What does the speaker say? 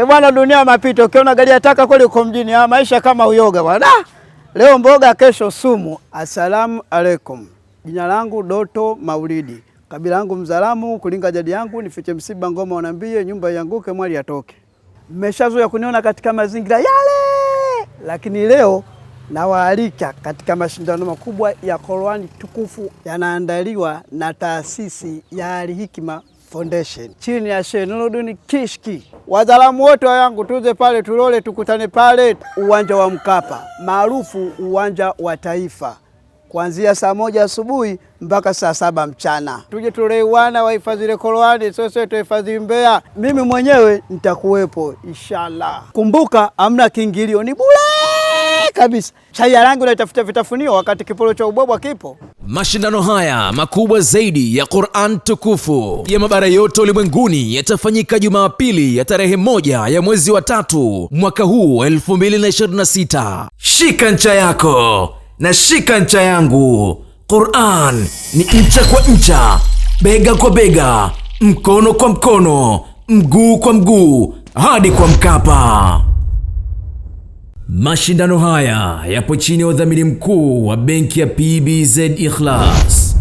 Bwana, dunia mapito. Ukiona gari ya taka kweli uko mjini. Maisha kama uyoga bwana. Leo mboga, kesho sumu. Asalamu alaikum. Jina langu Doto Maulidi. Kabila yangu Mzalamu, kulinga jadi yangu nifiche msiba ngoma wanambie nyumba yanguke mwali atoke. Mmeshazoea kuniona katika mazingira yale. Lakini leo nawaalika katika mashindano makubwa ya Qur'ani tukufu yanaandaliwa na taasisi ya Al-Hikma Foundation chini ya Sheikh Nuruddin Kishki. Wazalamu wote wangu tuze pale tulole, tukutane pale uwanja wa Mkapa maarufu uwanja wa Taifa, kuanzia saa 1 asubuhi mpaka saa 7 mchana. Tuje tulewana wahifadhi Qur'ani, sasa tuhifadhi Mbeya. Mimi mwenyewe nitakuwepo inshallah. Kumbuka amna kiingilio, ni bure kabisa. Chai ya rangi unaitafuta vitafunio wakati kipolo cha ubwabwa kipo. Mashindano haya makubwa zaidi ya Qur'an tukufu ya mabara yote ulimwenguni yatafanyika Jumapili ya tarehe 1 ya mwezi wa 3 mwaka huu 2026. Shika ncha yako na shika ncha yangu. Qur'an ni ncha kwa ncha, bega kwa bega, mkono kwa mkono, mguu kwa mguu, hadi kwa Mkapa. Mashindano haya yapo chini ya udhamini mkuu wa benki ya PBZ Ikhlas.